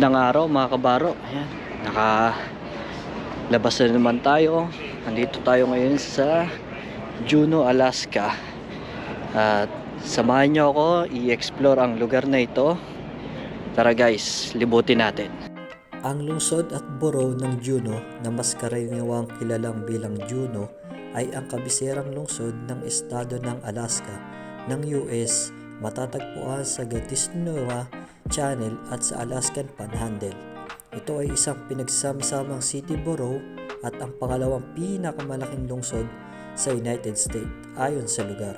Magandang araw mga kabaro. Ayan, nakalabas na naman tayo. Nandito tayo ngayon sa Juneau, Alaska. At samahan nyo ako i-explore ang lugar na ito. Tara guys, libutin natin. Ang lungsod at borough ng Juneau na mas karaniwang kilalang bilang Juneau ay ang kabiserang lungsod ng estado ng Alaska ng US, matatagpuan sa Gatineau Channel at sa Alaskan Panhandle. Ito ay isang pinagsama-samang city-borough at ang pangalawang pinakamalaking lungsod sa United States ayon sa lugar.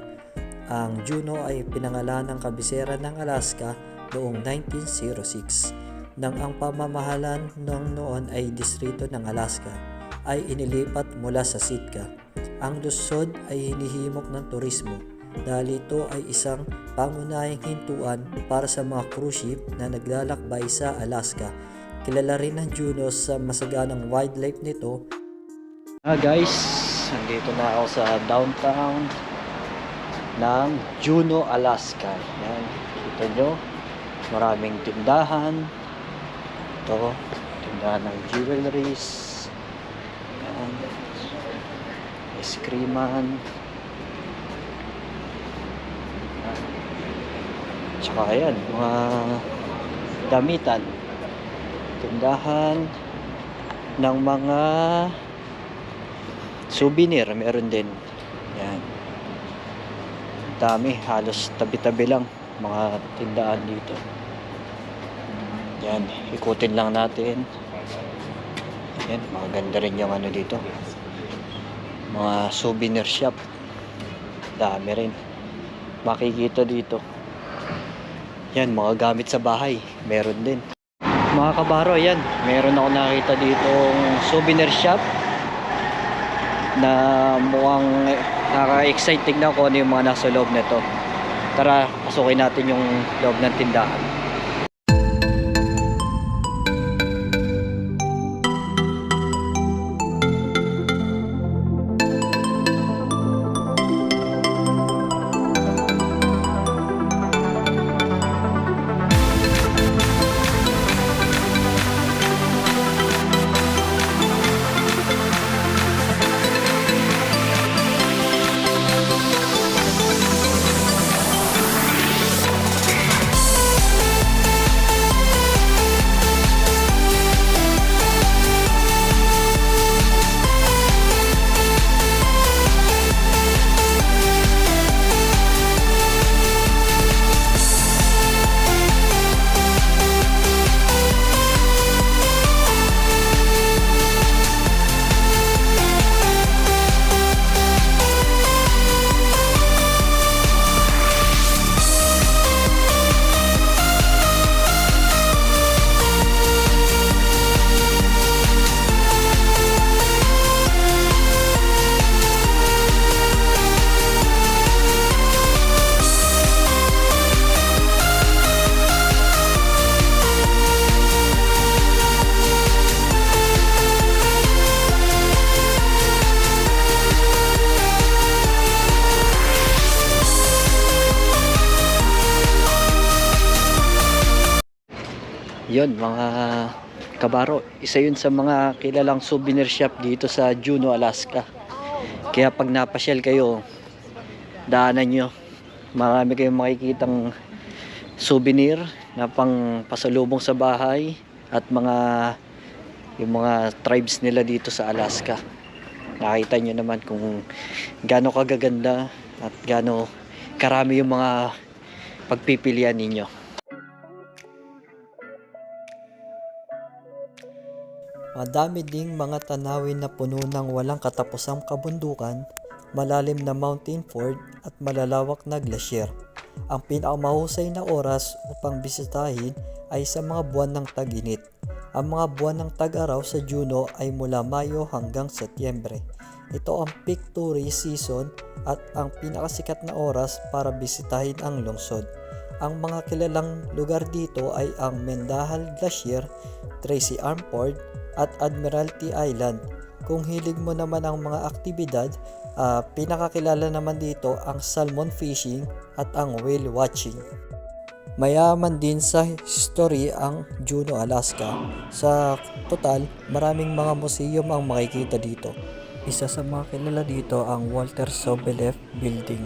Ang Juneau ay pinangalan ng kabisera ng Alaska noong 1906 nang ang pamamahalan ng noon ay distrito ng Alaska ay inilipat mula sa Sitka. Ang lungsod ay hinihimok ng turismo dahil ito ay isang pangunahing hintuan para sa mga cruise ship na naglalakbay sa Alaska. Kilala rin ang Juneau sa masaganang wildlife nito. Guys, nandito na ako sa downtown ng Juneau, Alaska. Yan, kita nyo, maraming tindahan. Ito, tindahan ng jewelries. Yan, ice creaman. Tsaka ayan, mga damitan, tindahan ng mga souvenir, meron din. Yan, dami, halos tabi-tabi lang mga tindahan dito. Yan, ikutin lang natin. Yan, maganda rin yung ano dito, mga souvenir shop, dami rin makikita dito. Yan, mga gamit sa bahay, meron din. Mga kabaro, yan, meron ako nakita ditong souvenir shop na mukhang naka-excite. Tignan ko ano yung mga nasa loob nito. Tara, pasukin natin yung loob ng tindahan. Yun mga kabaro, isa yun sa mga kilalang souvenir shop dito sa Juneau, Alaska. Kaya pag napasyal kayo, daanan nyo, marami kayong makikitang souvenir na pang pasalubong sa bahay at yung mga tribes nila dito sa Alaska. Nakita nyo naman kung gaano kagaganda at gaano karami yung mga pagpipilian ninyo. Madami ding mga tanawin na puno ng walang katapusang kabundukan, malalim na mountain ford at malalawak na glacier. Ang pinakamahusay na oras upang bisitahin ay sa mga buwan ng tag-init. Ang mga buwan ng tag-araw sa Juneau ay mula Mayo hanggang Setyembre. Ito ang peak tourist season at ang pinakasikat na oras para bisitahin ang lungsod. Ang mga kilalang lugar dito ay ang Mendahal Glacier, Tracy Arm Ford, at Admiralty Island. Kung hilig mo naman ang mga aktibidad, pinakakilala naman dito ang salmon fishing at ang whale watching. Mayaman din sa history ang Juneau, Alaska. Sa total, maraming mga museum ang makikita dito. Isa sa mga kilala dito ang Walter Soboleff Building.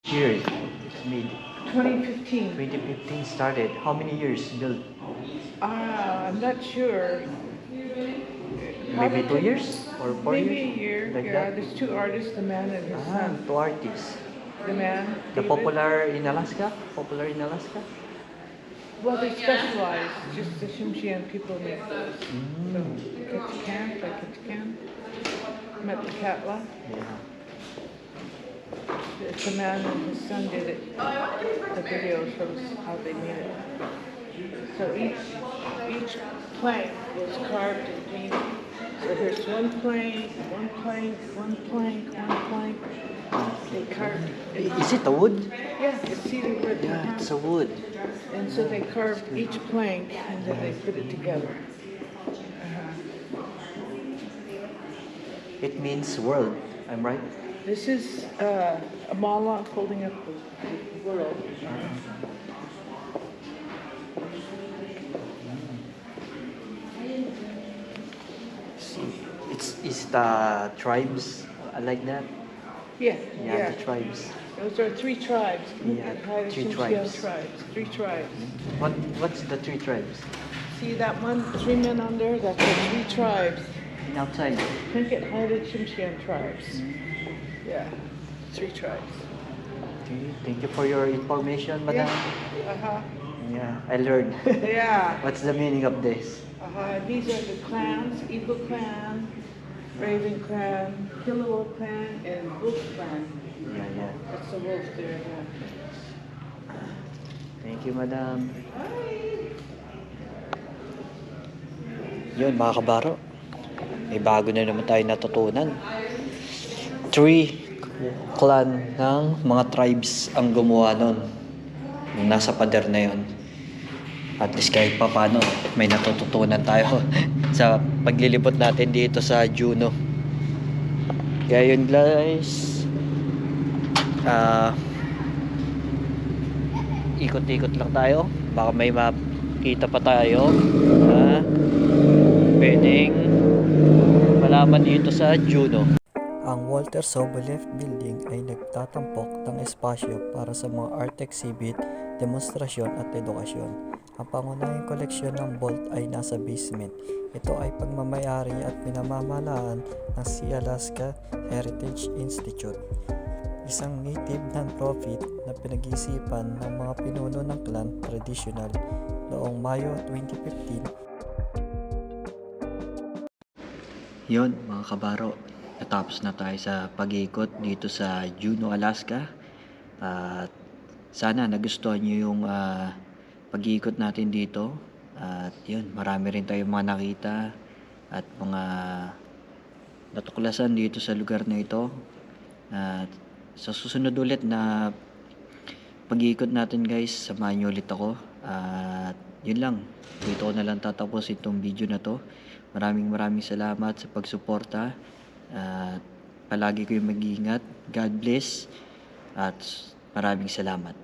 Year it's made 2015. 2015 started. How many years built? I'm not sure. Maybe 2 years or 4 Maybe years? a year. Like Yeah, that? there's two artists, the man and his Ah, son. 2 artists. The man. The David. popular in Alaska? Popular in Alaska? Well, they specialize. Just the Shimshian people make those. So, Mm. Ketchikan, by Ketchikan. Metlakatla. Yeah. It's the man and his son did it. The video shows how they made it. So each plank was carved and painted. So here's one plank, one plank, one plank, one plank. They carved it. Is it a wood? Yeah, it's cedar wood. Yeah, it's a wood. And so they carved each plank and then they put it together. It means world. I'm right? This is a mala holding up the world. It's the tribes like that? Yeah, Yeah, yeah. the tribes. Those are three tribes. Yeah, Haida three Shimshian tribes. Three tribes. What's the 3 tribes? See that one, 3 men under? That's the 3 tribes. And outside. Tlingit Haida Shimshian tribes. Yeah, 3 tribes. Okay, thank you for your information, madam. Uh-huh. Yeah, I learned. Yeah. What's the meaning of this? These are the clans, Eagle Clan, Raven Clan, Killua Clan, and Wolf Clan. Yeah. That's the wolf there. Yeah. Thank you, madam. Yun, mga kabaro. May bago na naman tayo natutunan. 3 clan ng mga tribes ang gumawa nun. Yung nasa pader na yun. At least kahit pa paano, may natututunan tayo sa paglilibot natin dito sa Juneau. Kaya yun guys. Ikot-ikot lang tayo. Baka may makita pa tayo na pwedeng malaman dito sa Juneau. Ang Walter Soboleff Building ay nagtatampok ng espasyo para sa mga art exhibit, demonstrasyon at edukasyon. Ang pangunahing koleksyon ng Bolt ay nasa basement. Ito ay pagmamayari at pinamamalaan ng Sea Alaska Heritage Institute, isang native non-profit na pinag-iisipan ng mga pinuno ng clan traditional noong Mayo 2015. Yon mga kabaro, natapos na tayo sa pag-iikot dito sa Juneau, Alaska. At sana nagustuhan nyo yung pag-iikot natin dito. At yun, marami rin tayong mga nakita at mga natuklasan dito sa lugar na ito. At sa susunod ulit na pag-iikot natin guys, samahan nyo ulit ako. At yun lang, dito ko na lang tatapusin itong video na to. Maraming salamat sa pagsuporta. At palagi kayong mag-iingat. God bless. At maraming salamat.